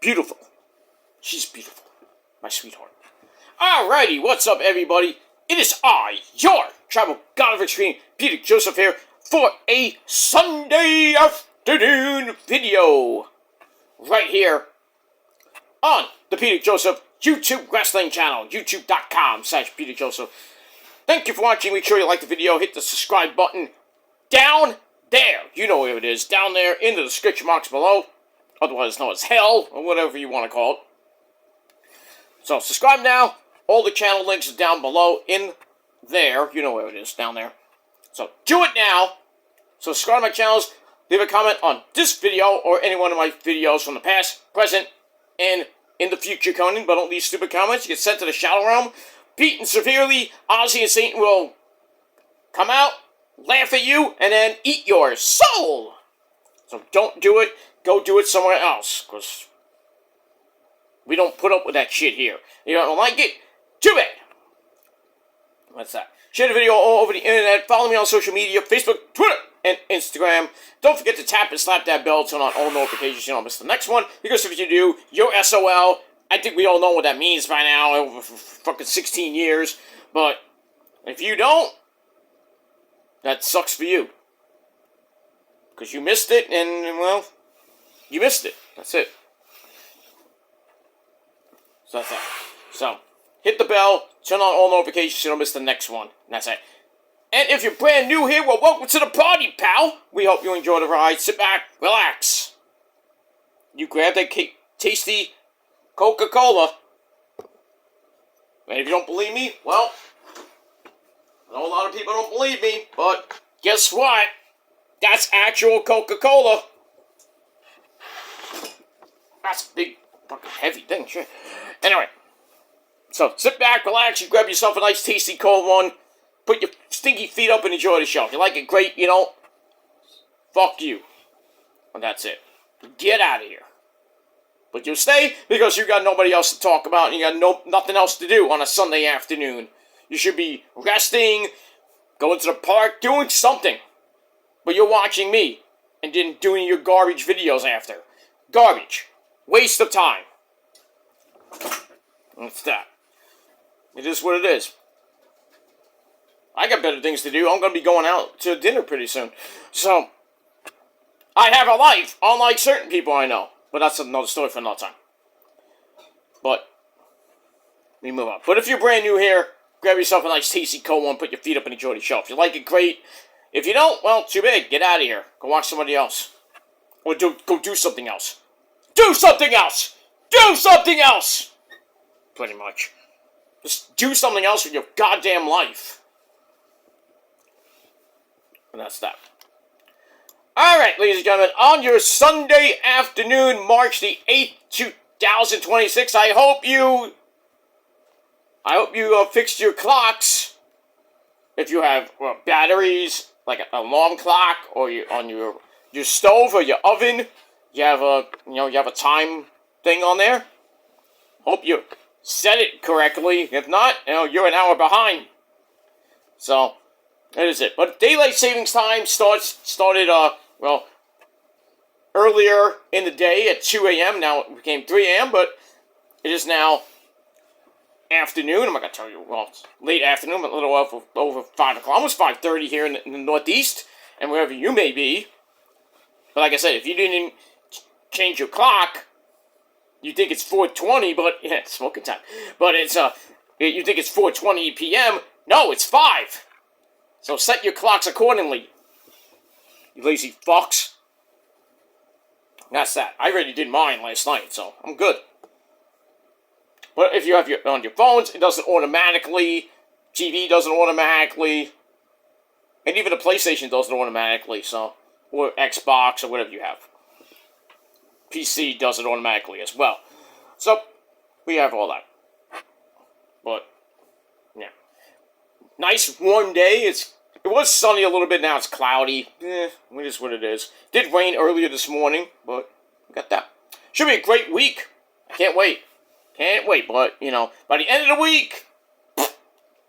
beautiful. She's beautiful. My sweetheart. Alrighty, what's up, everybody? It is I, your Tribal God of Extreme, Peter Joseph here, for a Sunday afternoon video. Right here on the Peter Joseph YouTube Wrestling channel, youtube.com/Peter Joseph. Thank you for watching. Make sure you like the video. Hit the subscribe button down there. You know where it is. Down there in the description box below. Otherwise known as hell, or whatever you want to call it. So, subscribe now. All the channel links are down below in there. You know where it is. Down there. So, do it now. So, subscribe to my channels. Leave a comment on this video or any one of my videos from the past, present, and in the future coming. But don't leave stupid comments. You get sent to the Shadow Realm. Beaten severely. Ozzy and Satan will come out, laugh at you, and then eat your soul. So don't do it. Go do it somewhere else. Because we don't put up with that shit here. You don't like it? Too bad. What's that? Share the video all over the internet. Follow me on social media. Facebook, Twitter, and Instagram. Don't forget to tap and slap that bell. Turn on all notifications. You don't miss the next one. Because if you do, you're SOL. I think we all know what that means by now. Over fucking 16 years. But if you don't, that sucks for you. Because you missed it, and, well, you missed it. That's it. So that's that. So, hit the bell, turn on all notifications so you don't miss the next one. And that's it. And if you're brand new here, well, welcome to the party, pal. We hope you enjoy the ride. Sit back, relax. You grab that tasty Coca-Cola. And if you don't believe me, well, I know a lot of people don't believe me, but guess what? That's actual Coca-Cola. That's a big, fucking heavy thing, shit. Anyway, so sit back, relax, you grab yourself a nice, tasty, cold one, put your stinky feet up and enjoy the show. If you like it, great, you know, fuck you. And that's it. Get out of here. But you'll stay because you got nobody else to talk about and you got nothing else to do on a Sunday afternoon. You should be resting, going to the park, doing something. But you're watching me and then doing your garbage videos after. Garbage. Waste of time. That's that. It is what it is. I got better things to do. I'm going to be going out to dinner pretty soon. So, I have a life, unlike certain people I know. But that's another story for another time. But, let me move on. But if you're brand new here, grab yourself a nice tasty cold one, put your feet up and enjoy the show. If you like it, great. If you don't, well, too bad. Get out of here. Go watch somebody else. Or go do something else. Do something else! Do something else! Pretty much. Just do something else with your goddamn life. And that's that. Alright, ladies and gentlemen, on your Sunday afternoon, March the 8th, 2026, I hope you fixed your clocks. If you have batteries, like an alarm clock, or on your stove or your oven, you have a time thing on there. Hope you set it correctly. If not, you're an hour behind. So, that is it. But daylight savings time started earlier in the day at 2 a.m. Now it became 3 a.m., but it is now afternoon. I'm not going to tell you, well, it's late afternoon, but a little over 5 o'clock. Almost 5:30 here in the Northeast, and wherever you may be. But like I said, if you didn't change your clock, you think it's 4:20, but, yeah, it's smoking time. But it's, you think it's 4:20 p.m. No, it's 5. So set your clocks accordingly. You lazy fucks. That's that. I already did mine last night, so I'm good. But if you have on your phones, it doesn't automatically. TV doesn't automatically. And even the PlayStation doesn't automatically, so. Or Xbox, or whatever you have. PC does it automatically as well. So, we have all that. But, yeah. Nice warm day. It was sunny a little bit, now it's cloudy. It is what it is. Did rain earlier this morning, but we got that. Should be a great week. I can't wait. Can't wait, but, by the end of the week,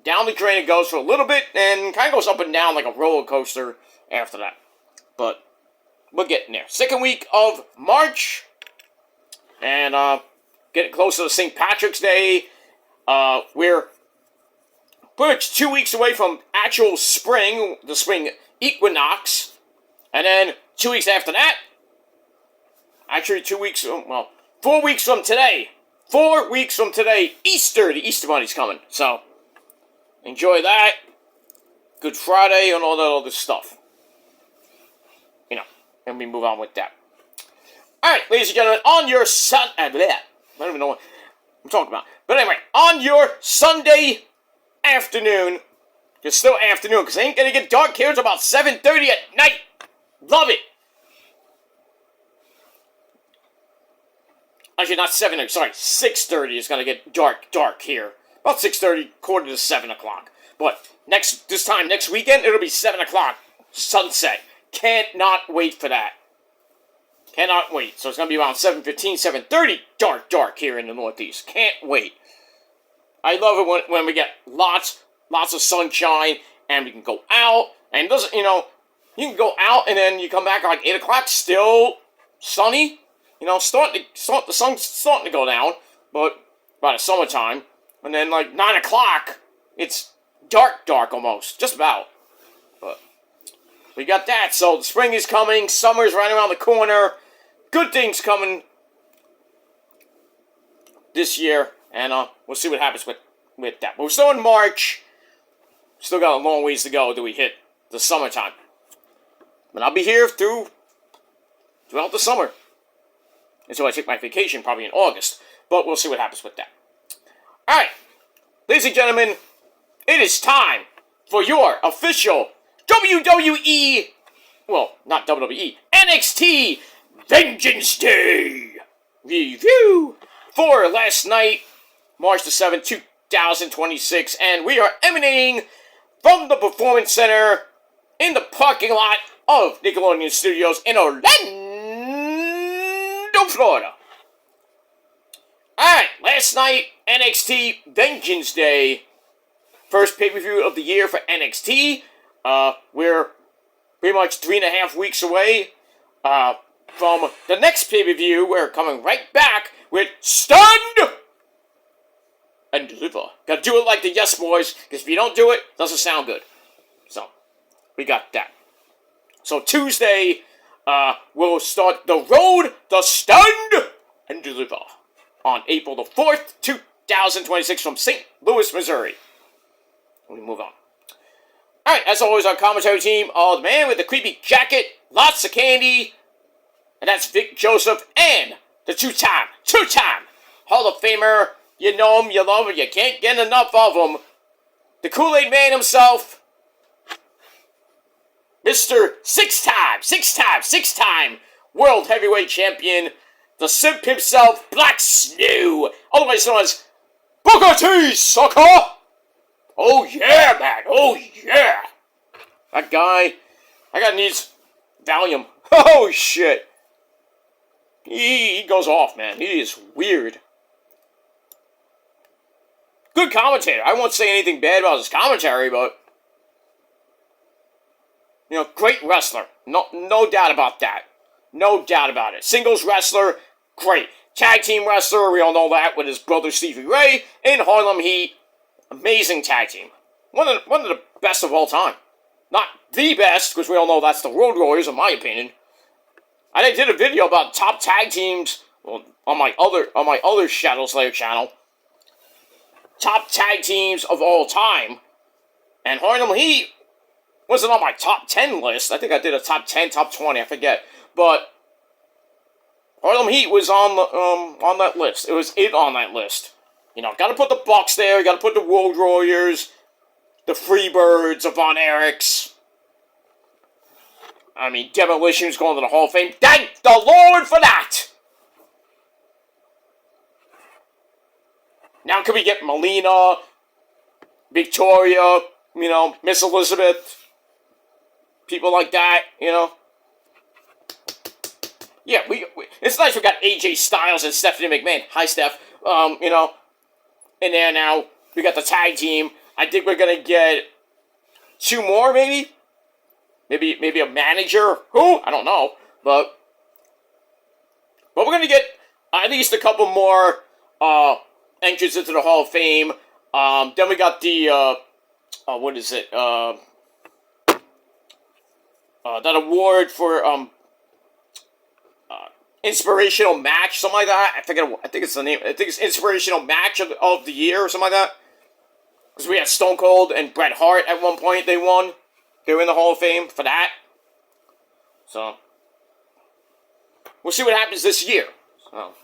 down the drain it goes for a little bit, and kind of goes up and down like a roller coaster after that. But we're getting there. Second week of March. And getting close to the St. Patrick's Day. We're pretty much 2 weeks away from actual spring, the spring equinox. And then 2 weeks after that, actually 2 weeks, well, 4 weeks from today. 4 weeks from today, Easter, the Easter Bunny's coming. So, enjoy that. Good Friday and all that other stuff. You know, and we move on with that. Alright, ladies and gentlemen, on your I don't even know what I'm talking about. But anyway, on your Sunday afternoon, it's still afternoon, because it ain't gonna get dark here until about 7:30 at night. Love it. Actually, not 7:30, sorry, 6:30 is gonna get dark here. About 6:30, quarter to 7 o'clock. But this time next weekend, it'll be 7 o'clock, sunset. Can't not wait for that. Cannot wait. So it's going to be around 7:15, 7:30, dark here in the Northeast. Can't wait. I love it when we get lots of sunshine, and we can go out, and it doesn't, you know, you can go out, and then you come back at like 8 o'clock, still sunny, you know, the sun's starting to go down, but by the summertime, and then like 9 o'clock, it's dark almost, just about, but we got that. So the spring is coming, summer's right around the corner, good things coming this year, and we'll see what happens with that. But we're still in March, still got a long ways to go till we hit the summertime, but I'll be here throughout the summer, until I take my vacation, probably in August, but we'll see what happens with that. Alright, ladies and gentlemen, it is time for your official WWE, well, not WWE, NXT Vengeance Day review for last night, March the 7th, 2026, and we are emanating from the Performance Center in the parking lot of Nickelodeon Studios in Orlando, Florida. Alright, last night, NXT Vengeance Day. First pay-per-view of the year for NXT. We're pretty much 3.5 weeks away from the next pay-per-view. We're coming right back with Stand and Deliver. Gotta do it like the Yes Boys, because if you don't do it, it doesn't sound good. So, we got that. So Tuesday, we'll start the road to Stand and Deliver on April the 4th, 2026 from St. Louis, Missouri. We move on. Alright, as always, our commentary team, the man with the creepy jacket, lots of candy, and that's Vic Joseph, and the two-time Hall of Famer. You know him, you love him, you can't get enough of him. The Kool-Aid Man himself, Mr. six-time World Heavyweight Champion, the Simp himself, Black Snow, otherwise known as Booker T, sucker! Oh yeah, man, oh yeah! That guy needs Valium. Oh shit! He goes off, man. He is weird. Good commentator. I won't say anything bad about his commentary, but you know, great wrestler. No doubt about that. No doubt about it. Singles wrestler, great. Tag team wrestler, we all know that, with his brother Stevie Ray in Harlem Heat. Amazing tag team. One of the best of all time. Not the best, because we all know that's the Road Warriors, in my opinion. I did a video about top tag teams, well, on my other Shadow Slayer channel. Top tag teams of all time. And Harlem Heat wasn't on my top 10 list. I think I did a top 10, top 20, I forget. But Harlem Heat was on that list. It was on that list. You know, gotta put the Bucks there, you gotta put the Road Warriors, the Freebirds, the Von Erichs. I mean, Demolition's going to the Hall of Fame. Thank the Lord for that! Now can we get Melina, Victoria, you know, Miss Elizabeth, people like that, you know? Yeah, it's nice we got AJ Styles and Stephanie McMahon. Hi, Steph. You know, in there now. We got the tag team. I think we're gonna get 2 more, maybe? Maybe a manager? Who? I don't know. But we're gonna get at least a couple more entrants into the Hall of Fame. Then we got the what is it? That award for inspirational match, something like that. I think it's the name. I think it's inspirational match of the year or something like that. Because we had Stone Cold and Bret Hart at one point. They won. They were in the Hall of Fame for that. So we'll see what happens this year. So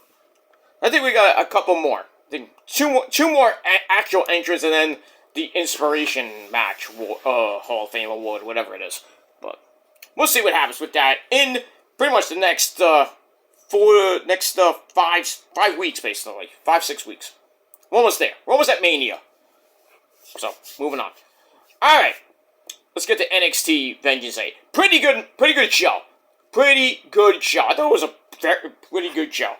I think we got a couple more. I think two more actual entrants, and then the inspiration match Hall of Fame award, whatever it is. But we'll see what happens with that in pretty much the next 5 weeks, basically 5-6 weeks. We're almost there. We're almost at Mania. So moving on. All right, let's get to NXT Vengeance Day. Pretty good show. Pretty good show. I thought it was a pretty good show.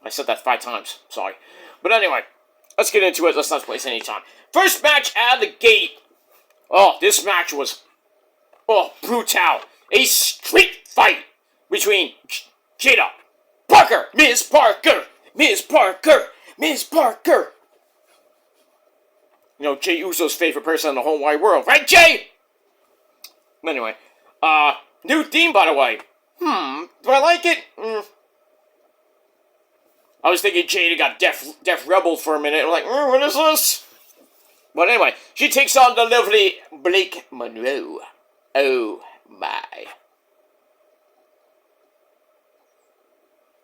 I said that 5 times. Sorry. But anyway, let's get into it. Let's not waste any time. First match out of the gate. Oh, this match was brutal. A street fight between Jada Parker, Ms. Parker. You know, Jey Uso's favorite person in the whole wide world. Right, Jay? Anyway, new theme, by the way. Do I like it? I was thinking Jada got Def Rebel for a minute. I'm like, what is this? But anyway, she takes on the lovely Blake Monroe. Oh, my.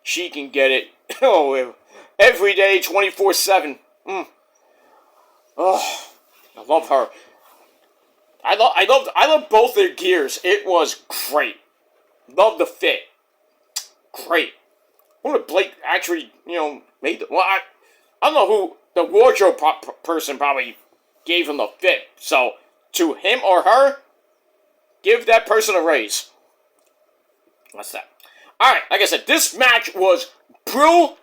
She can get it. Oh, every day, 24/7. Oh, I love her. I love both their gears. It was great. Love the fit. Great. I wonder if Blake actually, made the... Well, I don't know who... The wardrobe person probably gave him the fit. So, to him or her, give that person a raise. What's that? Alright, like I said, this match was brutal.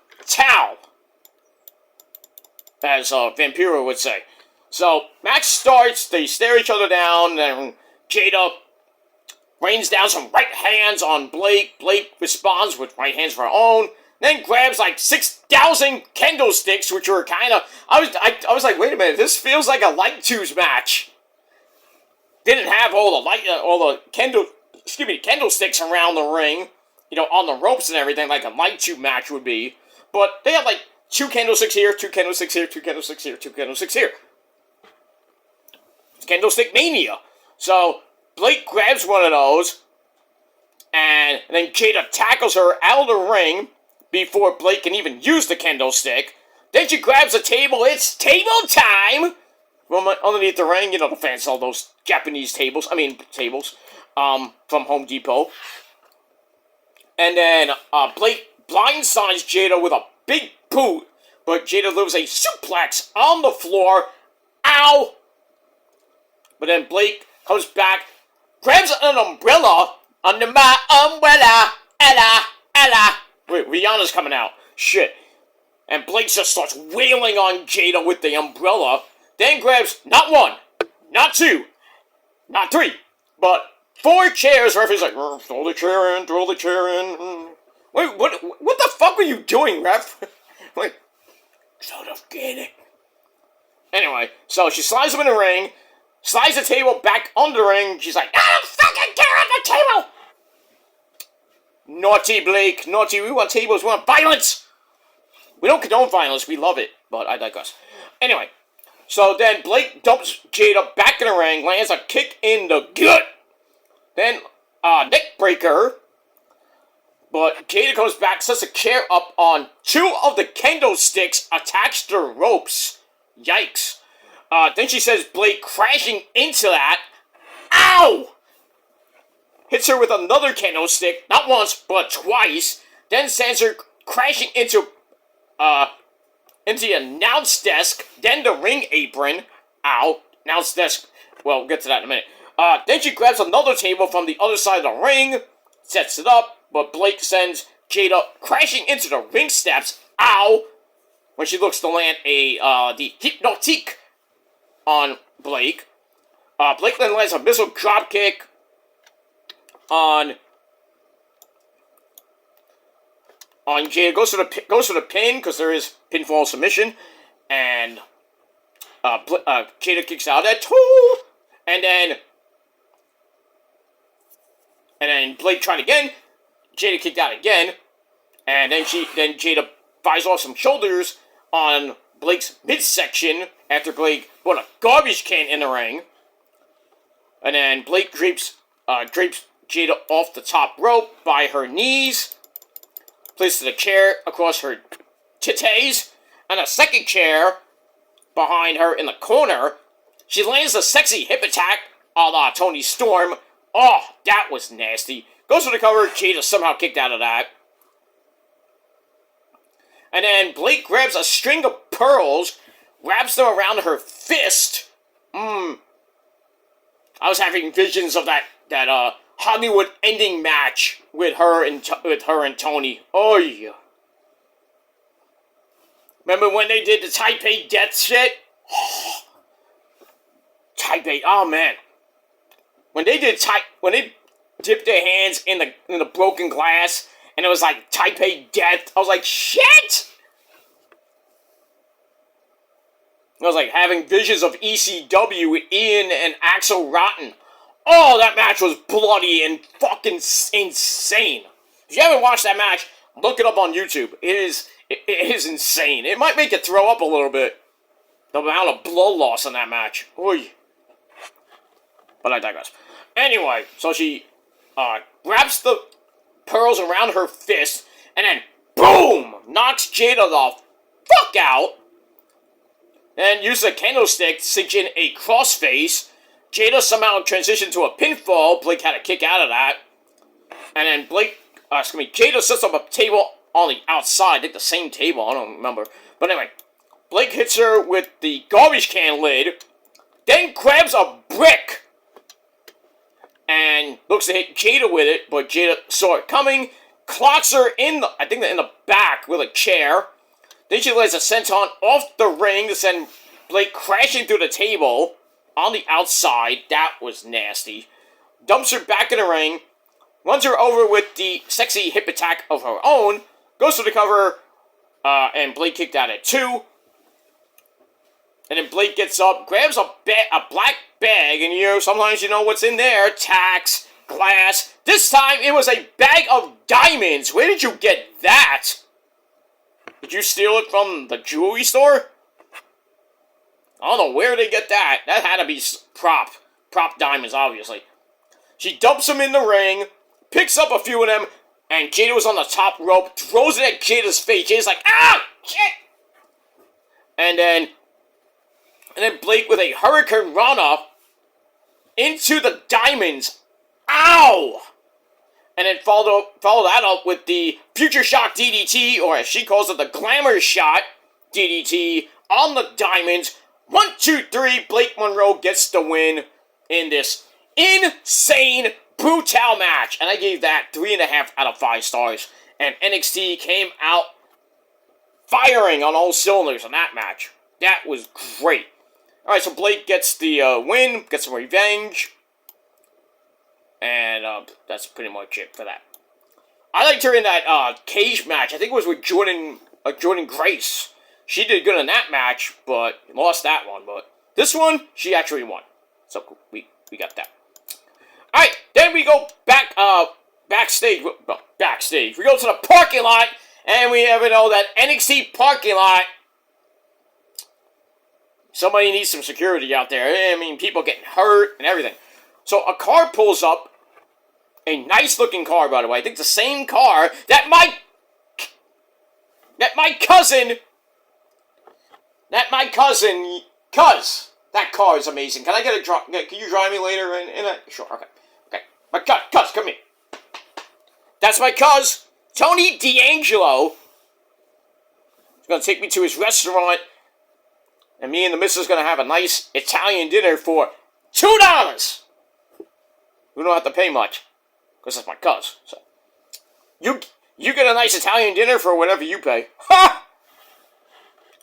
As Vampiro would say. So, match starts, they stare each other down, and Jada rains down some right hands on Blake. Blake responds with right hands of her own, then grabs like 6,000 kendo sticks, which were kind of... I was like, wait a minute, this feels like a light twos match. Didn't have all the kendo sticks around the ring, on the ropes and everything, like a light tube match would be. But they had like 2 candlesticks here, 2 candlesticks here, 2 candlesticks here, 2 candlesticks here. It's Candlestick Mania. So, Blake grabs one of those, and then Jada tackles her out of the ring before Blake can even use the kendo stick. Then she grabs a table. It's table time! From underneath the ring, the fans sell those Japanese tables from Home Depot. And then Blake blindsides Jada with a big boot, but Jada delivers a suplex on the floor. Ow! But then Blake comes back, grabs an umbrella under my umbrella. Ella. Wait, Rihanna's coming out. Shit. And Blake just starts wailing on Jada with the umbrella. Then grabs not 1, not 2, not 3, but 4 chairs. Referee's like, throw the chair in. Wait, what the fuck were you doing, ref? Like, sort of get it. Anyway, so she slides him in the ring, slides the table back on the ring. She's like, I don't fucking care on the table! Naughty, Blake. Naughty. We want tables. We want violence. We don't condone violence. We love it. But I digress. Anyway. So then Blake dumps Jada back in the ring. Lands a kick in the gut. Then neck breaker. But Jada comes back. Sets a chair up on 2 of the kendo sticks attached to ropes. Yikes. Then she says Blake crashing into that. Ow! Hits her with another kendo stick, not once, but twice. Then sends her crashing into the announce desk, then the ring apron. Ow. Announce desk. Well, we'll get to that in a minute. Then she grabs another table from the other side of the ring, sets it up, but Blake sends Jada crashing into the ring steps. Ow. When she looks to land the hypnotique on Blake. Blake then lands a missile dropkick on on Jada. Goes for the pin because there is pinfall submission, and Jada kicks out at 2, and then Blake tried again. Jada kicked out again, and then Jada fires off some shoulders on Blake's midsection after Blake put a garbage can in the ring, and then Blake drapes Jada off the top rope by her knees, places a chair across her titties, and a second chair behind her in the corner. She lands a sexy hip attack a la Toni Storm. Oh, that was nasty. Goes for the cover. Jada somehow kicked out of that. And then Blake grabs a string of pearls, wraps them around her fist. I was having visions of that Hollywood ending match with her and Toni. Oh yeah. Remember when they did the Taipei death shit? Taipei, oh man. When they dipped their hands in the broken glass and it was like Taipei death, I was like, shit! I was like having visions of ECW with Ian and Axel Rotten. Oh, that match was bloody and fucking insane. If you haven't watched that match, look it up on YouTube. It is insane. It might make you throw up a little bit. The amount of blood loss in that match. Oy. But I digress. Anyway, so she wraps the pearls around her fist and then boom! Knocks Jada the fuck out. Then uses a candlestick to sink in a crossface. Jada somehow transitioned to a pinfall. Blake had to kick out of that. And then Jada sets up a table on the outside. I think the same table, I don't remember. But anyway, Blake hits her with the garbage can lid. Then grabs a brick. And looks to hit Jada with it, but Jada saw it coming. Clocks her in the back with a chair. Then she lays a senton off the ring to send Blake crashing through the table on the outside. That was nasty. Dumps her back in the ring. Runs her over with the sexy hip attack of her own. Goes for the cover. And Blake kicked out at 2. And then Blake gets up, grabs a black bag, and sometimes you know what's in there. Tacks, glass. This time it was a bag of diamonds. Where did you get that? Did you steal it from the jewelry store? I don't know where they get that. That had to be prop diamonds, obviously. She dumps them in the ring, picks up a few of them, and Jada was on the top rope, throws it at Jada's face. Jada's like, ah, shit! And then Blake with a Hurricane Rana into the diamonds. Ow! And then follow that up with the Future Shock DDT, or as she calls it, the Glamour Shot DDT on the diamonds. 1, 2, 3, Blake Monroe gets the win in this insane, brutal match. And I gave that 3.5 out of 5 stars. And NXT came out firing on all cylinders in that match. That was great. Alright, so Blake gets the win, gets some revenge. And that's pretty much it for that. I liked her in that cage match. I think it was with Jordan Grace. She did good in that match, but lost that one. But this one, she actually won. So cool. We got that. Alright, then we go backstage. Well, backstage. We go to the parking lot, and we have that NXT parking lot. Somebody needs some security out there. I mean, people getting hurt and everything. So a car pulls up. A nice-looking car, by the way. I think the same car that my cousin... That car is amazing. Can I get a drive? Can you drive me later in a... Sure, okay. My cuz, come here. That's my cuz, Tony D'Angelo. He's going to take me to his restaurant. And me and the missus are going to have a nice Italian dinner for $2. We don't have to pay much. Because that's my cuz. So you get a nice Italian dinner for whatever you pay. Ha!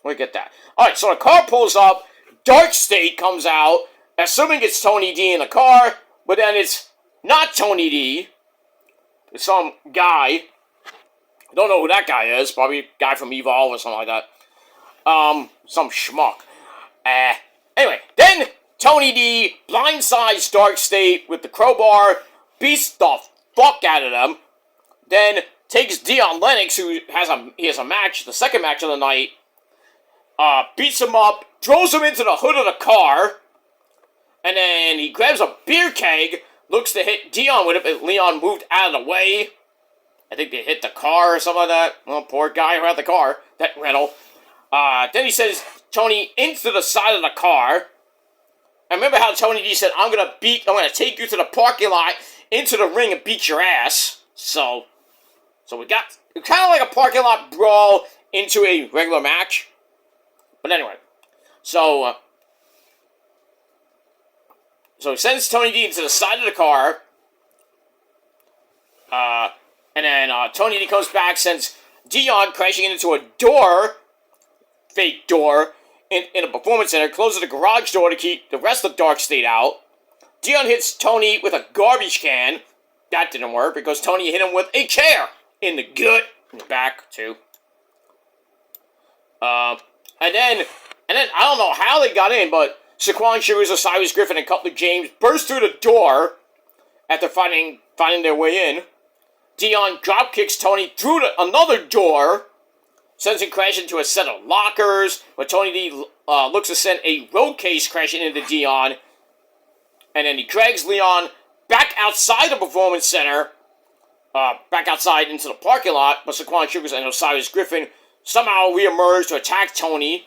We get that. Alright, so the car pulls up. Dark State comes out. Assuming it's Tony D in the car. But then it's not Tony D. It's some guy. Don't know who that guy is. Probably a guy from Evolve or something like that. Some schmuck. Anyway, then Tony D blindsides Dark State with the crowbar, beats the fuck out of them, then takes Dion Lennox, who has a match, the second match of the night, beats him up, throws him into the hood of the car, and then he grabs a beer keg, looks to hit Dion with it, but Leon moved out of the way. I think they hit the car or something like that. Well, poor guy who had the car, that rental. Then he sends Tony into the side of the car. I remember how Tony D said, I'm gonna take you to the parking lot, into the ring, and beat your ass. So we got kind of like a parking lot brawl into a regular match. But anyway, so he sends Tony D into the side of the car. And then Tony D comes back, sends Dion crashing into a door, fake door, in a performance center, closes the garage door to keep the rest of Dark State out. Dion hits Tony with a garbage can. That didn't work because Tony hit him with a chair in the gut, in the back too. And then I don't know how they got in, but Saquon Sugars, Osiris Griffin, and Cutler James burst through the door after finding their way in. Dion dropkicks Tony through another door, sends him crashing into a set of lockers, but Tony D looks to send a road case crashing into Dion, and then he drags Leon back outside the performance center, back outside into the parking lot, but Saquon Sugars and Osiris Griffin somehow reemerge to attack Tony,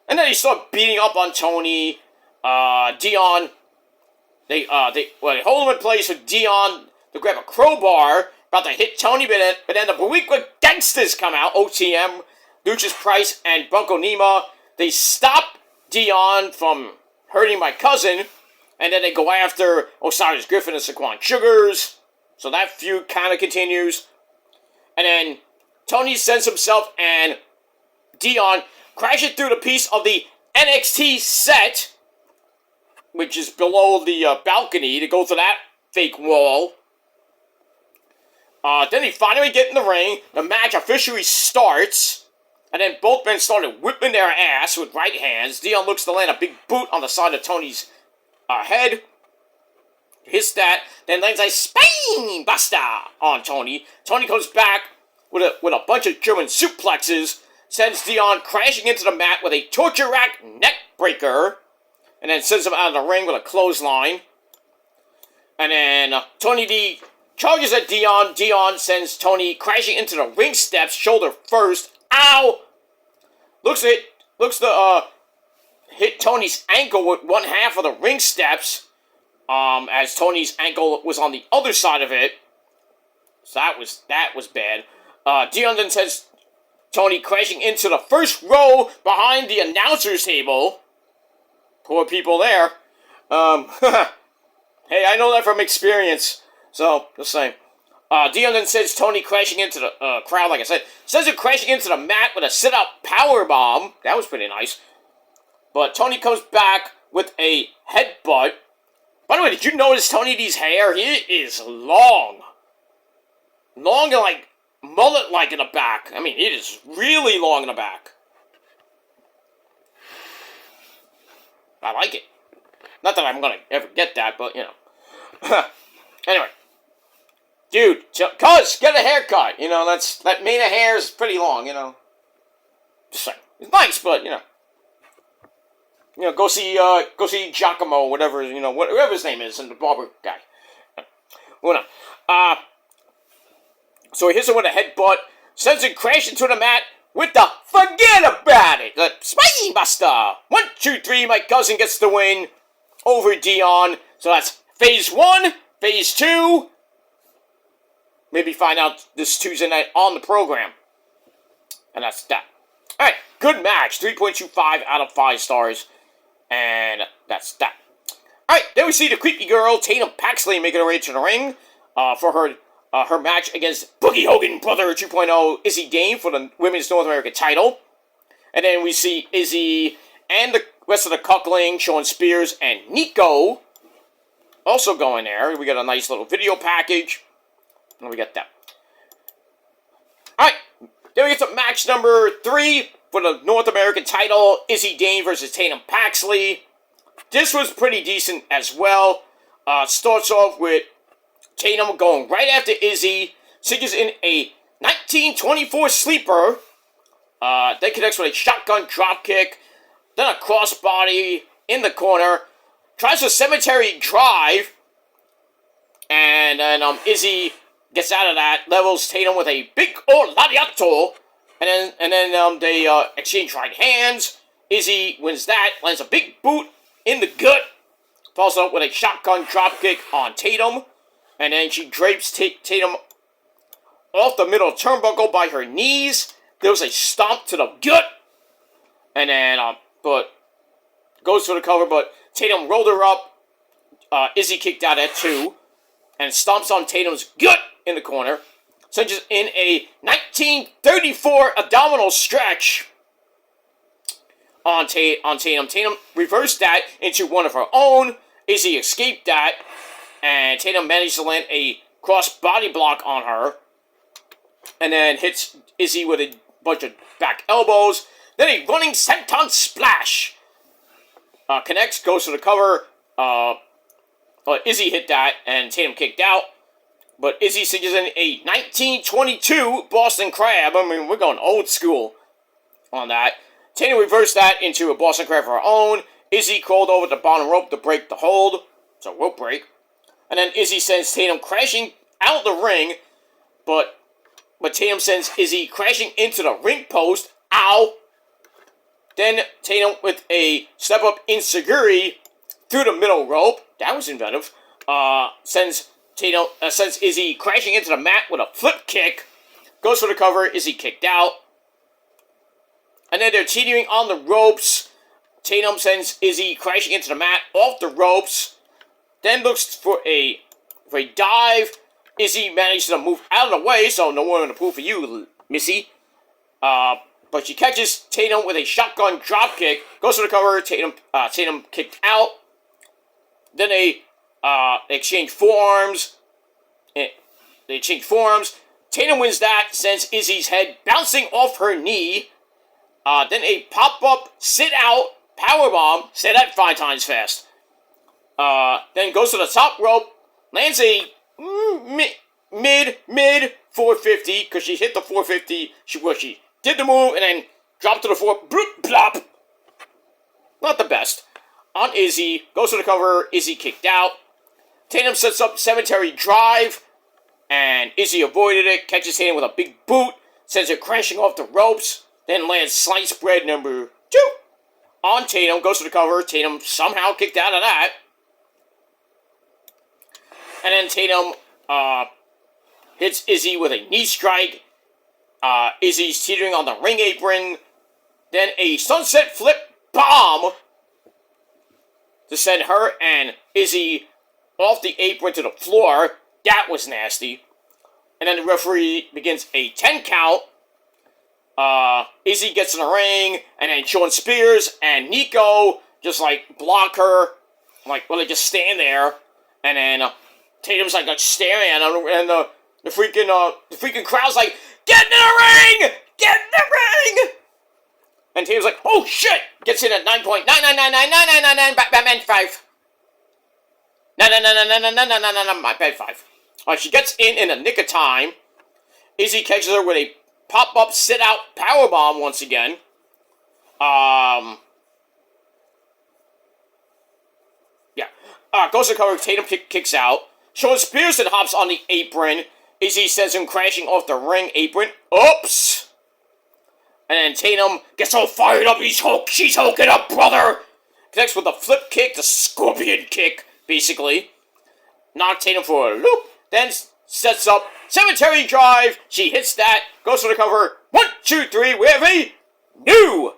and then they start beating up on Tony. Dion, they hold him in place with Dion to grab a crowbar, about to hit Tony, but then the Boricua Gangsters come out, OTM, Lucius Price, and Bunko Nima. They stop Dion from hurting my cousin, and then they go after Osiris Griffin and Saquon Sugars. So that feud kind of continues. And then Tony sends himself and Dion crashing through the piece of the NXT set, which is below the balcony, to go to that fake wall. Then they finally get in the ring. The match officially starts. And then both men started whipping their ass with right hands. Dion looks to land a big boot on the side of Tony's head. Hits that. Then lands a spine buster on Tony. Tony comes back with a bunch of German suplexes. Sends Dion crashing into the mat with a torture rack neck breaker. And then sends him out of the ring with a clothesline. And then Tony D charges at Dion. Dion sends Tony crashing into the ring steps, shoulder first. Ow! Looks to hit Tony's ankle with one half of the ring steps. As Tony's ankle was on the other side of it. So that was bad. Dion then sends Tony crashing into the first row behind the announcer's table. Poor people there. Hey, I know that from experience. So, just saying. Dion then sends Tony crashing into the crowd, like I said. Sends him crashing into the mat with a sit-up powerbomb. That was pretty nice. But Tony comes back with a headbutt. By the way, did you notice Tony D's hair? He is long. Long and like mullet-like in the back. I mean, it is really long in the back. I like it. Not that I'm gonna ever get that, but, you know. Anyway. Dude, cuz, get a haircut. You know, that mane of hair is pretty long, you know. Just saying. It's nice, but, you know. You know, go see Giacomo, whatever, you know, whatever his name is, and the barber guy. Well, no. So he hits him with a headbutt, sends him crashing to the mat with the forget about it, the spine buster. 1, 2, 3, my cousin gets the win over Dion. So that's phase 1, phase 2. Maybe find out this Tuesday night on the program. And that's that. Alright, good match. 3.25 out of 5 stars. And that's that. Alright, then we see the creepy girl, Tatum Paxley, making her way to the ring for her match against Boogie Hogan Brother 2.0 Izzy Dane for the Women's North American title. And then we see Izzy and the rest of the Cuckling, Sean Spears and Nico, also going there. We got a nice little video package. And we got that. Alright, Then we get to match number 3 for the North American title, Izzy Dane versus Tatum Paxley. This was pretty decent as well. Starts off with Tatum going right after Izzy, sinks in a 1924 sleeper, then connects with a shotgun dropkick, then a crossbody in the corner, tries a cemetery drive, and then Izzy gets out of that, levels Tatum with a big lariato, and then they exchange right hands. Izzy wins that, lands a big boot in the gut, follows up with a shotgun dropkick on Tatum, and then she drapes Tatum off the middle turnbuckle by her knees. There was a stomp to the gut, and then but goes for the cover, but Tatum rolled her up. Izzy kicked out at 2, and stomps on Tatum's gut in the corner. Cinches in a 1934 abdominal stretch on Tatum. Tatum reversed that into one of her own. Izzy escaped that, and Tatum managed to land a cross body block on her, and then hits Izzy with a bunch of back elbows. Then a running senton splash. Connects, goes to the cover. But Izzy hit that, and Tatum kicked out. But Izzy singes in a 1922 Boston Crab. I mean, we're going old school on that. Tatum reversed that into a Boston Crab of her own. Izzy crawled over the bottom rope to break the hold. It's a rope break. And then Izzy sends Tatum crashing out of the ring. But Tatum sends Izzy crashing into the ring post. Ow! Then Tatum with a step-up enziguri through the middle rope. That was inventive. Sends Izzy crashing into the mat with a flip kick. Goes for the cover. Izzy kicked out. And then they're teetering on the ropes. Tatum sends Izzy crashing into the mat off the ropes. Then looks for a dive. Izzy manages to move out of the way, so no one in the pool for you, Missy. But she catches Tatum with a shotgun dropkick. Goes for the cover. Tatum kicked out. Then they exchange forearms. Tatum wins that, sends Izzy's head bouncing off her knee. Then a pop-up, sit-out, powerbomb. Say that 5 times fast. Then goes to the top rope. Lands a mid 450, because she hit the 450. She did the move, and then dropped to the floor. Bloop, blop. Not the best. On Izzy. Goes to the cover. Izzy kicked out. Tatum sets up cemetery drive, and Izzy avoided it. Catches Tatum with a big boot. Sends it crashing off the ropes. Then lands sliced bread number 2 on Tatum. Goes to the cover. Tatum somehow kicked out of that. And then Tatum hits Izzy with a knee strike. Izzy's teetering on the ring apron. Then a sunset flip bomb to send her and Izzy off the apron to the floor. That was nasty. And then the referee begins a 10 count. Izzy gets in the ring, and then Sean Spears and Nico just block her. They just stand there, and then Tatum's staring at him, and the freaking crowd's like, "Get in the ring! Get in the ring!" And Tatum's like, "Oh shit!" Gets in at 9.9999999 Batman 5. No, my bad 5. She gets in the nick of time. Izzy catches her with a pop-up sit-out powerbomb once again. Goes to cover. Tatum kicks out. Sean Spears then hops on the apron. Izzy sends him crashing off the ring apron. Oops! And then Tatum gets all fired up. She's hulking up, brother! Connects with a flip kick, the scorpion kick, basically. Knocked Tatum for a loop. Then sets up cemetery drive. She hits that. Goes for the cover. 1, 2, 3. We have a new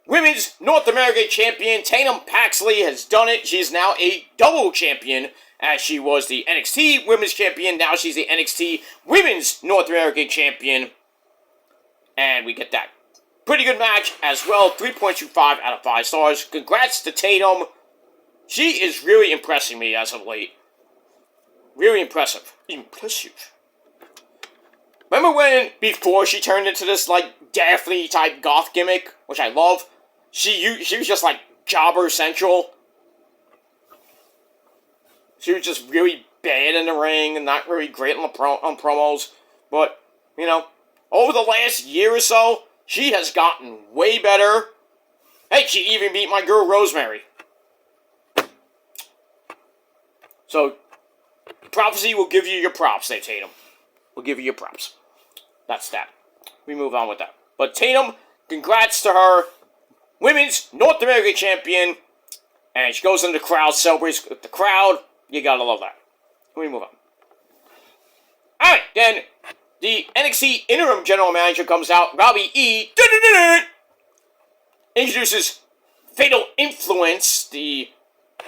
Women's North American Champion. Tatum Paxley has done it. She's now a double champion, as she was the NXT Women's Champion. Now she's the NXT Women's North American Champion. And we get that pretty good match as well. 3.25 out of 5 stars. Congrats to Tatum. She is really impressing me as of late. Really impressive. Impressive. Remember when, before she turned into this, like, Daphne type goth gimmick, which I love, she was just, like, jobber central. She was just really bad in the ring and not really great on promos. But, you know, over the last year or so, she has gotten way better. Hey, she even beat my girl Rosemary. So, Prophecy will give you your props there, Tatum. We'll give you your props. That's that. We move on with that. But Tatum, congrats to her. Women's North American champion. And she goes into the crowd, celebrates with the crowd. You gotta love that. We move on. Alright, then the NXT interim general manager comes out. Robbie E. Introduces Fatal Influence, the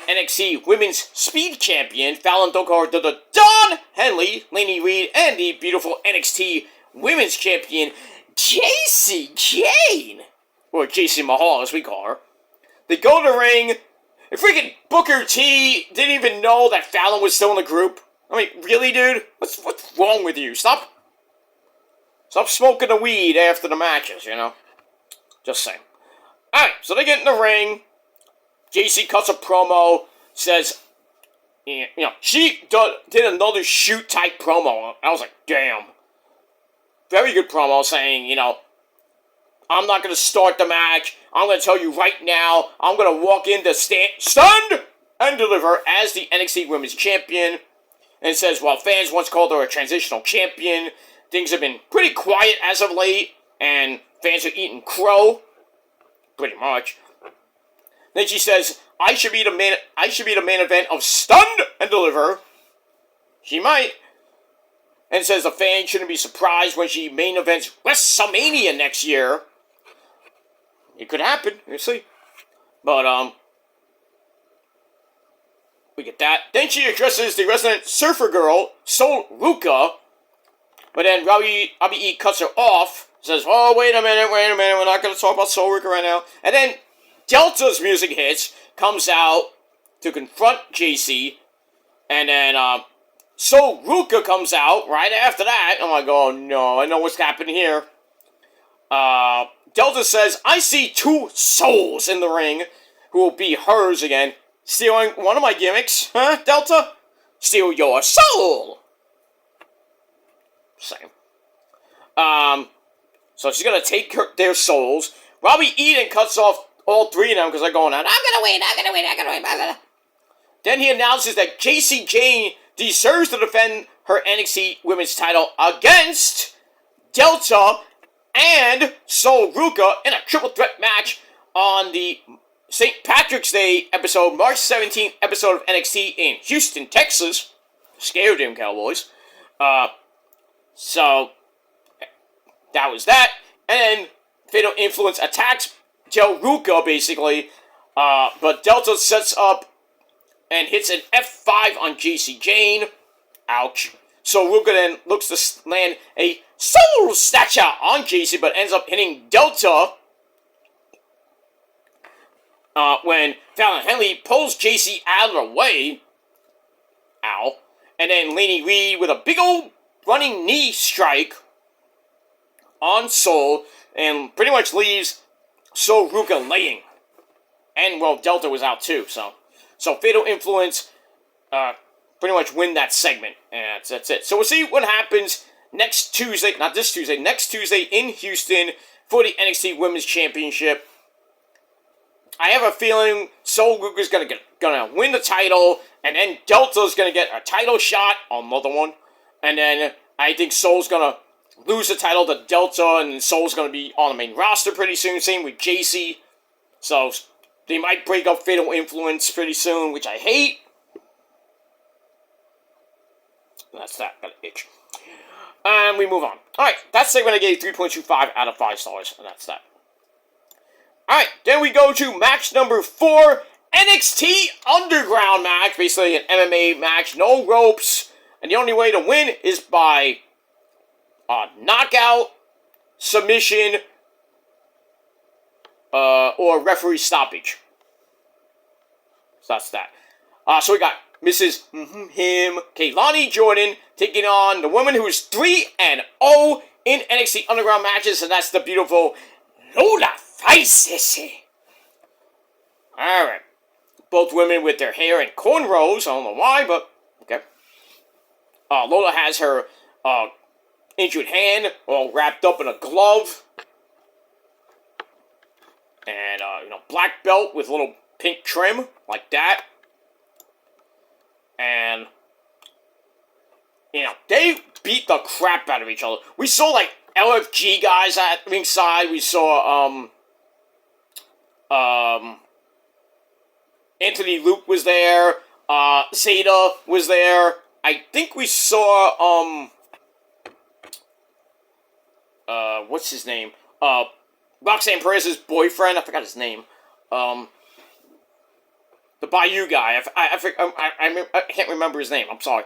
NXT Women's Speed Champion, Fallon Dolcar, Dawn Henley, Lainey Reed, and the beautiful NXT Women's Champion, Jacy Jayne, or Jacy Mahal as we call her. They go to the ring. And freaking Booker T didn't even know that Fallon was still in the group. I mean, really, dude? What's wrong with you? Stop smoking the weed after the matches, you know? Just saying. Alright, so they get in the ring. Jacy cuts a promo, says, you know, she did another shoot-type promo. I was like, damn. Very good promo saying, you know, I'm not going to start the match. I'm going to tell you right now, I'm going to walk in to stand and deliver as the NXT Women's Champion. And it says, while fans once called her a transitional champion, things have been pretty quiet as of late, and fans are eating crow. Pretty much. Then she says, I should be the main event of Stand and Deliver. She might. And says the fans shouldn't be surprised when she main events WrestleMania next year. It could happen, we'll see. But, we get that. Then she addresses the resident surfer girl, Sol Ruka. But then Robbie E cuts her off. Says, oh, wait a minute. We're not going to talk about Sol Ruka right now. And then Delta's music hits, comes out to confront Jacy. And then, Sol Ruka comes out right after that. I'm like, oh, no, I know what's happening here. Delta says, I see two souls in the ring who will be hers again. Stealing one of my gimmicks, huh, Delta? Steal your soul! Same. So she's gonna take their souls. Robbie Eden cuts off all three of them because they're going on, I'm gonna win. Then he announces that Jacy Jayne deserves to defend her NXT Women's title against Delta and Sol Ruka in a triple threat match on the St. Patrick's Day episode, March 17th episode of NXT in Houston, Texas. Scare them, Cowboys. So, that was that. And then Fatal Influence attacks Del Ruka, basically. But Delta sets up and hits an F5 on Jacy Jayne. Ouch. So Ruka then looks to land a Soul Snatcher on Jacy, but ends up hitting Delta when Fallon Henley pulls Jacy out of the way. Ow. And then Lainey Reed with a big old running knee strike on Sol and pretty much leaves Sol Ruka laying. And, well, Delta was out too, so Fatal Influence pretty much win that segment. And that's it. So we'll see what happens next Tuesday, not this Tuesday, next Tuesday in Houston for the NXT Women's Championship. I have a feeling Sol Ruka's gonna win the title, and then Delta's gonna get a title shot, another one, and then I think Sol's gonna lose the title to Delta, and Sol's gonna be on the main roster pretty soon, same with Jacy. So they might break up Fatal Influence pretty soon, which I hate. That's that, got an itch. And we move on. Alright, that segment I gave 3.25 out of 5 stars, and that's that. Alright, then we go to match number 4, NXT Underground match, basically an MMA match, no ropes, and the only way to win is by knockout, submission, or referee stoppage. So that's that. So we got Mrs. Kaylani Jordan taking on the woman who's 3-0 in NXT Underground matches, and that's the beautiful Lola Vice. Alright. Both women with their hair in cornrows. I don't know why, but okay. Lola has her injured hand all wrapped up in a glove. And, black belt with a little pink trim, like that. And, they beat the crap out of each other. We saw, like, LFG guys at ringside. We saw, Anthony Luke was there. Zeta was there. I think we saw, what's his name? Roxanne Perez's boyfriend. I forgot his name. The Bayou guy. I can't remember his name. I'm sorry.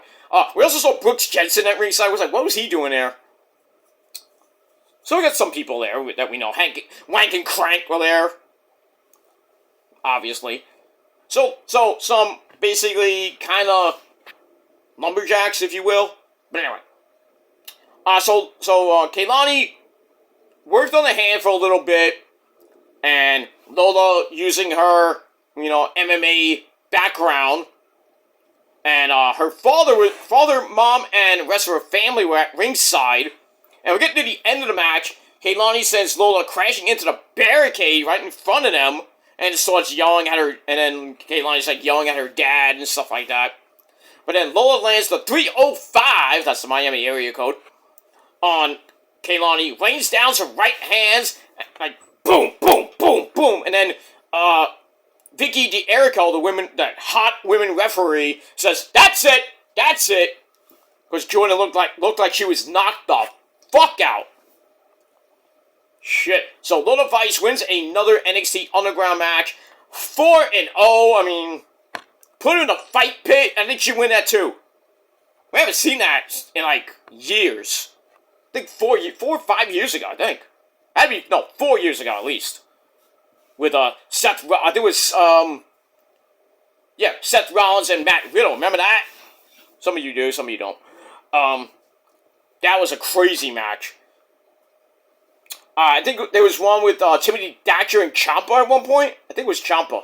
We also saw Brooks Jensen at ringside. I was like, what was he doing there? So we got some people there that we know. Wank and Crank were there. Obviously. So some basically kind of lumberjacks, if you will. But anyway. So Kaylani worked on the hand for a little bit, and Lola using her, MMA background, and her father, mom, and the rest of her family were at ringside, and we're getting to the end of the match. Kaylani sends Lola crashing into the barricade right in front of them, and starts yelling at her, and then Kaylani's like yelling at her dad and stuff like that. But then Lola lands the 305, that's the Miami area code, on Kaylani, rains down some right hands, like boom, boom, boom, boom, and then Vicky D'Erico, the hot women referee, says, "That's it, because Jordan looked like she was knocked the fuck out. Shit. So Lola Vice wins another NXT Underground match, 4-0. I mean, put her in a fight pit. I think she win that too. We haven't seen that in like years. I think 4 or 5 years ago, I think. 4 years ago at least. With Seth, I think it was, Seth Rollins and Matt Riddle. Remember that? Some of you do, some of you don't. That was a crazy match. I think there was one with Timothy Thatcher and Ciampa at one point. I think it was Ciampa.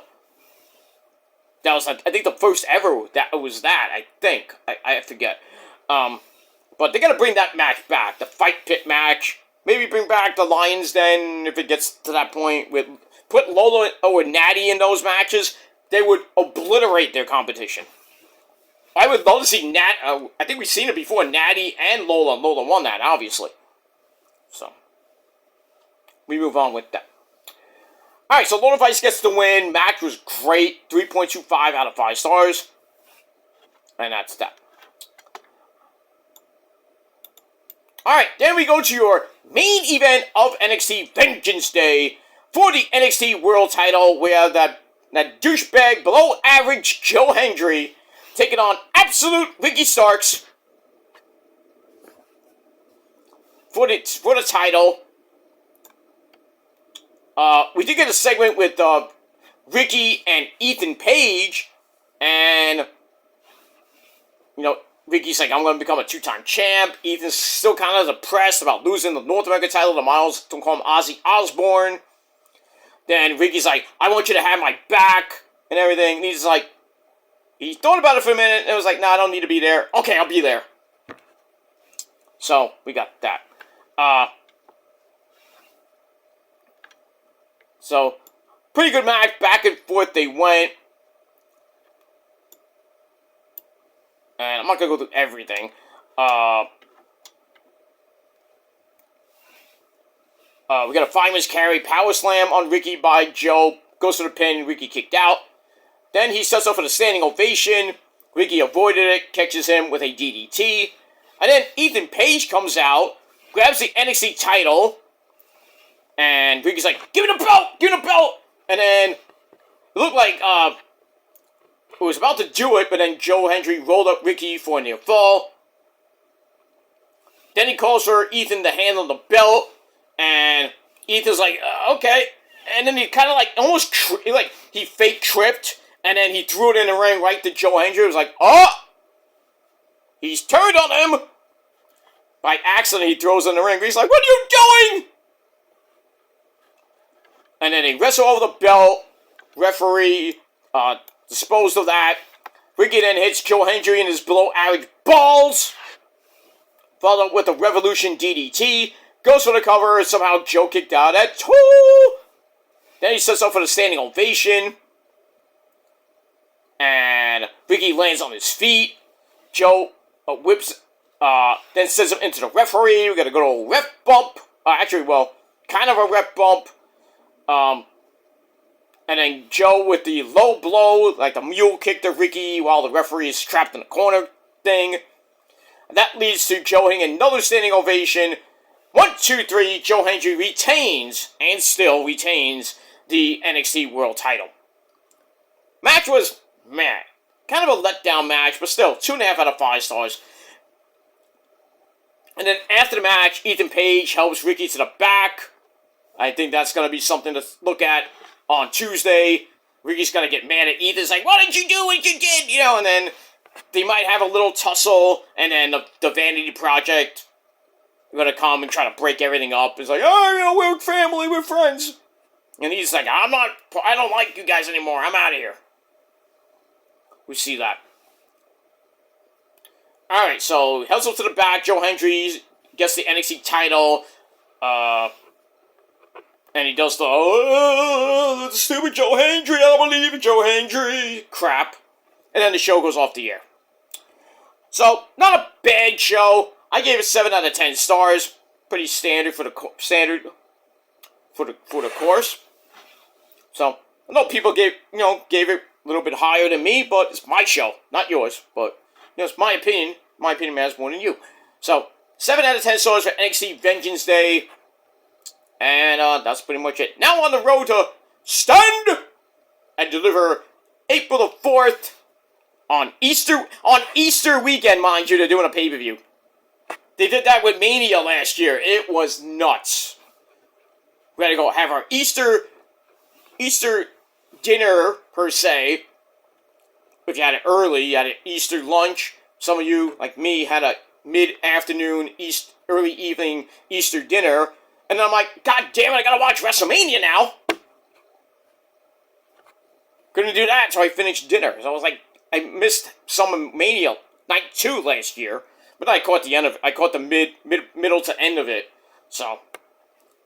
That was, I think, the first ever that it was that, I think. I forget. But they gotta bring that match back. The fight pit match. Maybe bring back the Lions Den if it gets to that point. Put Lola or Natty in those matches. They would obliterate their competition. I would love to see I think we've seen it before. Natty and Lola. Lola won that, obviously. So, we move on with that. Alright, so Lola Vice gets the win. Match was great. 3.25 out of 5 stars. And that's that. Alright, then we go to your main event of NXT Vengeance Day for the NXT World title, where that douchebag below average Joe Hendry taking on Absolute Ricky Starks for the title. We did get a segment with Ricky and Ethan Page, and Ricky's like, I'm going to become a 2-time champ. Ethan's still kind of depressed about losing the North American title to Miles, don't call him Ozzy Osbourne. Then Ricky's like, I want you to have my back and everything. And he's like, he thought about it for a minute and was like, I don't need to be there. Okay, I'll be there. So, we got that. So, pretty good match. Back and forth they went. And I'm not going to go through everything. We got a fireman's carry power slam on Ricky by Joe. Goes to the pin. Ricky kicked out. Then he sets up for the standing ovation. Ricky avoided it. Catches him with a DDT. And then Ethan Page comes out. Grabs the NXT title. And Ricky's like, give me the belt! Give me the belt! And then it looked like who was about to do it, but then Joe Hendry rolled up Ricky for a near fall. Then he calls for Ethan to handle the belt, and Ethan's like, okay. And then he kind of like almost he fake tripped, and then he threw it in the ring right to Joe Hendry. It was like, oh! He's turned on him. By accident, he throws in the ring. He's like, what are you doing? And then they wrestle over the belt. Referee disposed of that. Ricky then hits Joe Hendry in his below-average balls. Followed up with a Revolution DDT. Goes for the cover. Somehow Joe kicked out at 2. Then he sets up for the standing ovation. And Ricky lands on his feet. Joe whips, then sends him into the referee. We got a good old ref bump. Kind of a ref bump. And then Joe with the low blow, like the mule kick to Ricky while the referee is trapped in the corner thing. That leads to Joe hitting another standing ovation. 1, 2, 3, Joe Hendry retains, and still retains, the NXT World title. Match was meh. Kind of a letdown match, but still, 2.5 out of 5 stars. And then after the match, Ethan Page helps Ricky to the back. I think that's going to be something to look at on Tuesday. Ricky's going to get mad at Ethan. He's like, what did you do? What you did? And then they might have a little tussle, and then the Vanity Project are going to come and try to break everything up. It's like, oh, we're family, we're friends. And he's like, I don't like you guys anymore. I'm out of here. We see that. Alright, so heads up to the back. Joe Hendry gets the NXT title. And he does the stupid Joe Hendry, I don't believe in Joe Hendry crap. And then the show goes off the air. So, not a bad show. I gave it 7 out of 10 stars. Pretty standard for the course. So, I know people gave it a little bit higher than me, but it's my show, not yours. But it's my opinion. My opinion matters more than you. So, 7 out of 10 stars for Nxt Vengeance Day. And that's pretty much it. Now on the road to stand and deliver April the 4th on Easter weekend, mind you. They're doing a pay-per-view. They did that with Mania last year. It was nuts. We had to go have our Easter dinner, per se. If you had it early, you had an Easter lunch. Some of you, like me, had a mid-afternoon, early evening Easter dinner. And then I'm like, God damn it, I gotta watch WrestleMania now. Couldn't do that until I finished dinner. So I was like, I missed some Mania Night 2 last year. But then I caught the middle to end of it. So,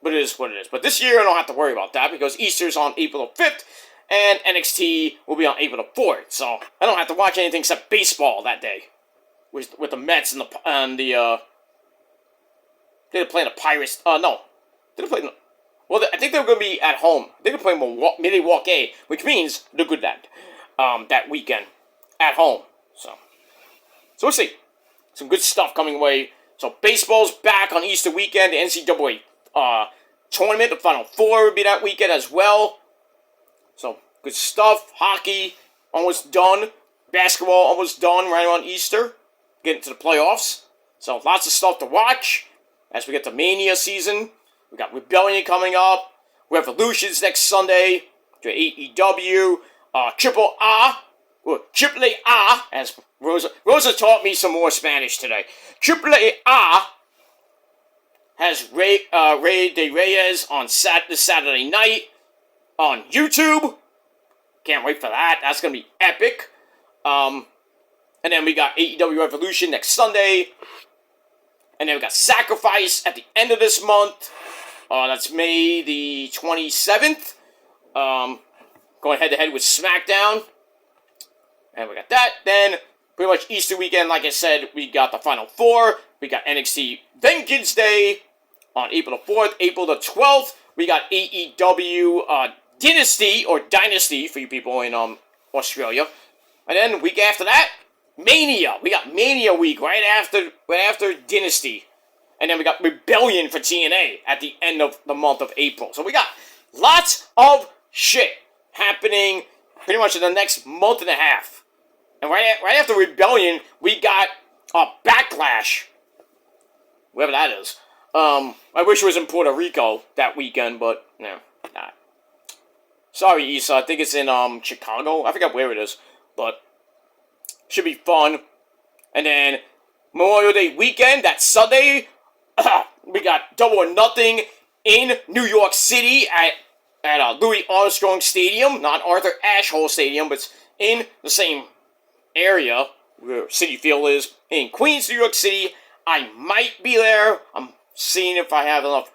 but it is what it is. But this year I don't have to worry about that because Easter's on April the 5th. And NXT will be on April the 4th. So I don't have to watch anything except baseball that day. With the Mets and the they're playing the Pirates. No. They're playing. Well, I think they're going to be at home. They're playing Milwaukee, which means they're good that weekend at home. So we'll see. Some good stuff coming away. So baseball's back on Easter weekend. The NCAA tournament, the Final Four will be that weekend as well. So good stuff. Hockey almost done. Basketball almost done right around Easter. Getting to the playoffs. So lots of stuff to watch as we get to Mania season. We got Rebellion coming up. Revolution's next Sunday. To AEW. Triple A, as Rosa taught me some more Spanish today. Triple A has Rey de Reyes on this Saturday night on YouTube. Can't wait for that. That's going to be epic. And then we got AEW Revolution next Sunday. And then we got Sacrifice at the end of this month. That's May the 27th. Going head-to-head with SmackDown. And we got that. Then, pretty much Easter weekend, like I said, we got the Final Four. We got NXT Vengeance Day on April the 4th. April the 12th, we got AEW Dynasty for you people in Australia. And then, week after that, Mania. We got Mania week right after Dynasty. And then we got Rebellion for TNA at the end of the month of April. So we got lots of shit happening pretty much in the next month and a half. And right after Rebellion, we got Backlash. Whatever that is. I wish it was in Puerto Rico that weekend, but no, not. Sorry, Issa. I think it's in Chicago. I forgot where it is. But should be fun. And then Memorial Day weekend, that Sunday, we got Double or Nothing in New York City at Louis Armstrong Stadium, not Arthur Ashe Hall Stadium, but it's in the same area where Citi Field is in Queens, New York City. I might be there. I'm seeing if I have enough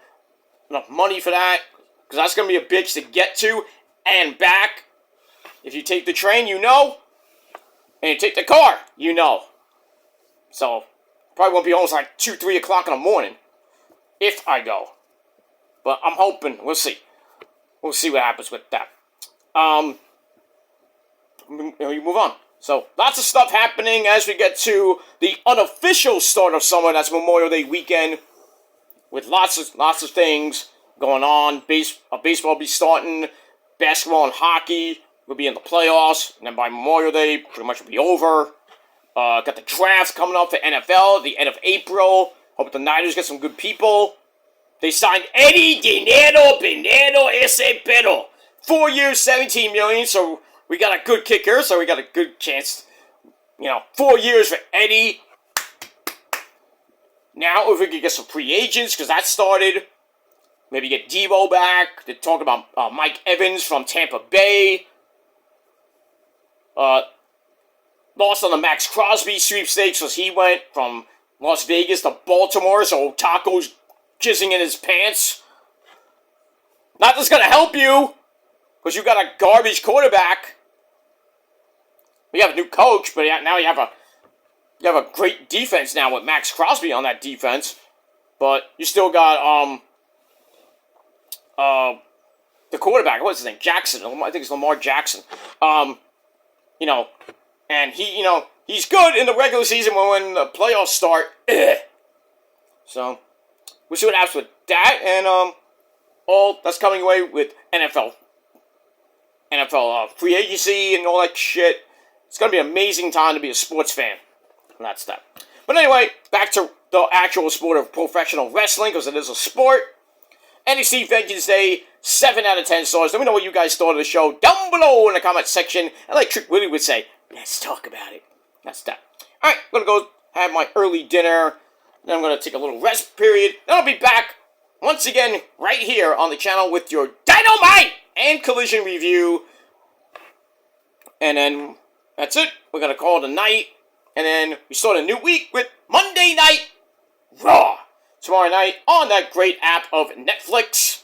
money for that, because that's going to be a bitch to get to and back. If you take the train, you know, and you take the car, you know. So, probably won't be home like 2, 3 o'clock in the morning, if I go. But I'm hoping, we'll see. We'll see what happens with that. We move on. So, lots of stuff happening as we get to the unofficial start of summer. That's Memorial Day weekend, with lots of things going on. Baseball will be starting. Basketball and hockey will be in the playoffs. And then by Memorial Day, pretty much will be over. Got the drafts coming up for NFL at the end of April. Hope the Niners get some good people. They signed Eddie Dinero Pinero Ese Pero. 4 years, $17 million, so we got a good kicker, so we got a good chance. 4 years for Eddie. Now, if we could get some free agents, because that started. Maybe get Devo back. They talk about Mike Evans from Tampa Bay. Lost on the Max Crosby sweepstakes as he went from Las Vegas to Baltimore, so Taco's jizzing in his pants. Not that's going to help you, because you got a garbage quarterback. We have a new coach, but now you have a great defense now with Max Crosby on that defense. But you still got the quarterback, what's his name? Jackson. I think it's Lamar Jackson. And he's good in the regular season, but when the playoffs start, So, we'll see what happens with that, and all that's coming away with NFL free agency and all that shit. It's gonna be an amazing time to be a sports fan. And that's that. But anyway, back to the actual sport of professional wrestling, because it is a sport. Nxt Vengeance Day, 7 out of 10 stars. Let me know what you guys thought of the show down below in the comment section. And like Trick Willie would say, let's talk about it. That's that. Alright, I'm going to go have my early dinner. Then I'm going to take a little rest period. Then I'll be back once again right here on the channel with your Dynamite and Collision review. And then that's it. We're going to call it a night. And then we start a new week with Monday Night Raw. Tomorrow night on that great app of Netflix.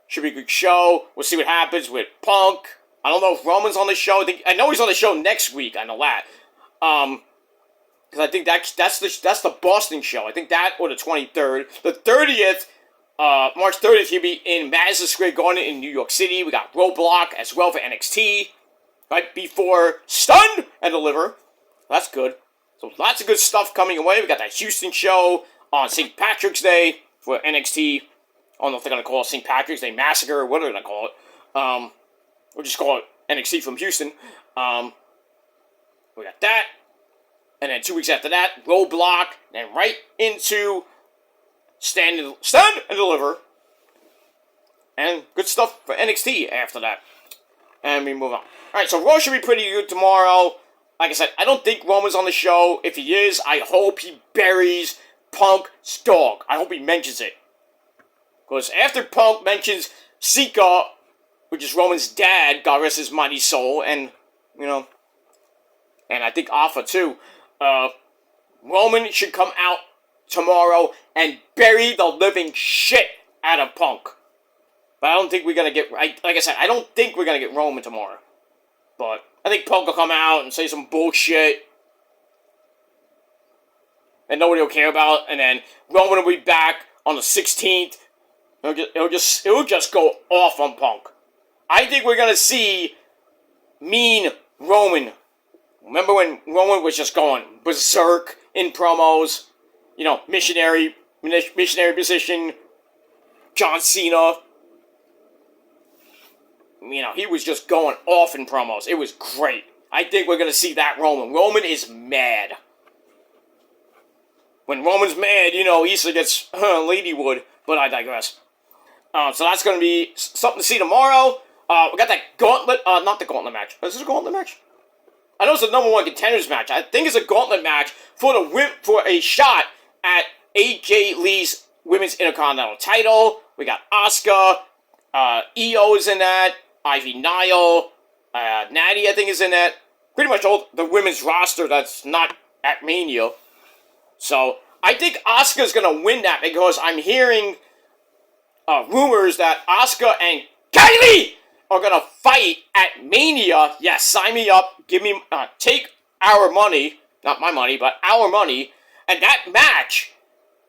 Should be a good show. We'll see what happens with Punk. I don't know if Roman's on the show. I know he's on the show next week. I know that. Because I think that's the Boston show. I think that or the 23rd. The 30th, March 30th, he'll be in Madison Square Garden in New York City. We got Roadblock as well for NXT. Right before Stun and Deliver. That's good. So lots of good stuff coming away. We got that Houston show on St. Patrick's Day for NXT. I don't know if they're going to call it St. Patrick's Day Massacre or what they're going to call it. We'll just call it NXT from Houston. We got that. And then 2 weeks after that, Roadblock. And right into Stand and Deliver. And good stuff for NXT after that. And we move on. Alright, so Raw should be pretty good tomorrow. Like I said, I don't think Roman's on the show. If he is, I hope he buries Punk's dog. I hope he mentions it. Because after Punk mentions Sika, which is Roman's dad, God rest his mighty soul, and, and I think Alpha too, Roman should come out tomorrow and bury the living shit out of Punk. But I don't think we're going to get, like I said, I don't think we're going to get Roman tomorrow. But I think Punk will come out and say some bullshit and nobody will care about, and then Roman will be back on the 16th. It'll just go off on Punk. I think we're gonna see mean Roman. Remember when Roman was just going berserk in promos? Missionary position. John Cena. He was just going off in promos. It was great. I think we're going to see that Roman. Roman is mad. When Roman's mad, he easily gets Ladywood, but I digress. So that's going to be something to see tomorrow. We got that gauntlet, not the gauntlet match. Is this a gauntlet match? I know it's the number one contenders match. I think it's a gauntlet match for a shot at AJ Lee's Women's Intercontinental title. We got Asuka, Io is in that, Ivy Nile, Natty I think is in that. Pretty much all the women's roster that's not at Mania. So I think Asuka's gonna win that because I'm hearing rumors that Asuka and Kylie are gonna fight at Mania. Yes, sign me up. Give me, take our money, not my money, but our money, and that match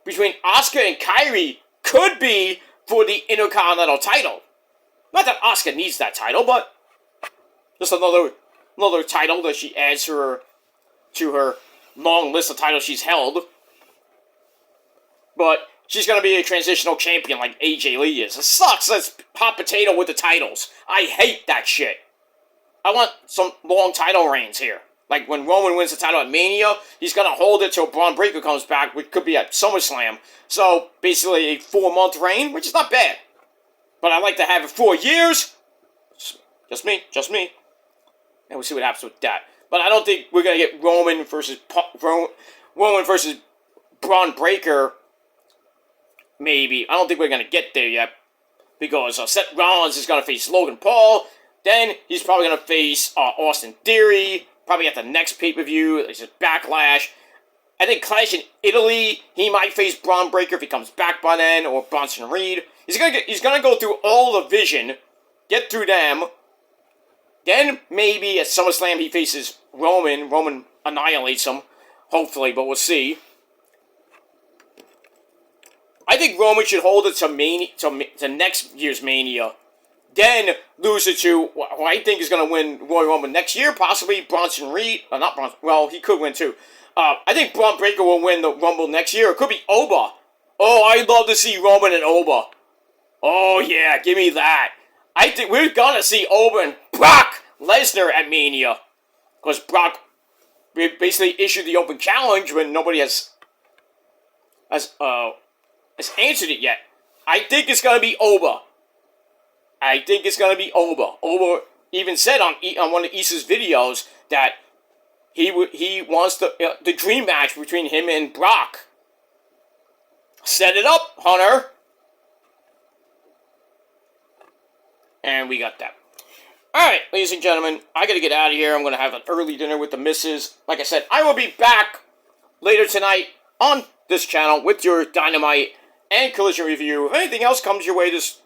between Asuka and Kyrie could be for the Intercontinental title. Not that Asuka needs that title, but just another title that she adds to her long list of titles she's held. But she's going to be a transitional champion like AJ Lee is. It sucks. That's hot potato with the titles. I hate that shit. I want some long title reigns here. Like when Roman wins the title at Mania, he's going to hold it till Braun Breaker comes back, which could be at SummerSlam. So basically a 4-month reign, which is not bad. But I like to have it 4 years. Just me. And we'll see what happens with that. But I don't think we're going to get Roman versus Braun Breaker. Maybe. I don't think we're going to get there yet. Because Seth Rollins is going to face Logan Paul. Then he's probably going to face Austin Theory. Probably at the next pay-per-view. It's a Backlash. I think Clash in Italy, he might face Braun Breaker if he comes back by then. Or Bronson Reed. He's gonna go through all the Vision. Get through them. Then maybe at SummerSlam he faces Roman. Roman annihilates him. Hopefully, but we'll see. I think Roman should hold it to next year's Mania. Then lose it to who I think is going to win Royal Rumble next year. Possibly Bronson Reed. Not Bronson. Well, he could win too. I think Braun Breaker will win the Rumble next year. It could be Oba. Oh, I'd love to see Roman and Oba. Oh, yeah. Give me that. I think we're going to see Oba and Brock Lesnar at Mania. Because Brock basically issued the open challenge when nobody has answered it yet. I think it's going to be Oba. Oba even said on one of Issa's videos that he wants the dream match between him and Brock. Set it up, Hunter. And we got that. Alright, ladies and gentlemen, I gotta get out of here. I'm gonna have an early dinner with the missus. Like I said, I will be back later tonight on this channel with your Dynamite and Collision review. If anything else comes your way this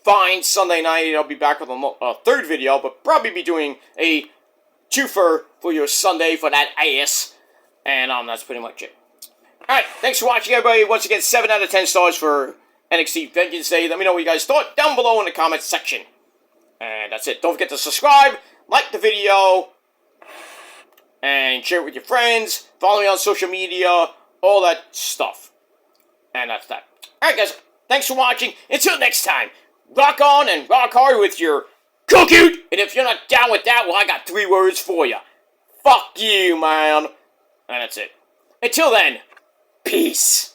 fine Sunday night, I'll be back with a third video, but probably be doing a twofer for your Sunday for that ass. And that's pretty much it. Alright, thanks for watching, everybody. Once again, 7 out of 10 stars for NXT Vengeance Day. Let me know what you guys thought down below in the comments section. And that's it. Don't forget to subscribe, like the video, and share it with your friends. Follow me on social media, all that stuff. And that's that. Alright, guys. Thanks for watching. Until next time, rock on and rock hard with your cookie. And if you're not down with that, well, I got 3 words for you. Fuck you, man. And that's it. Until then, peace.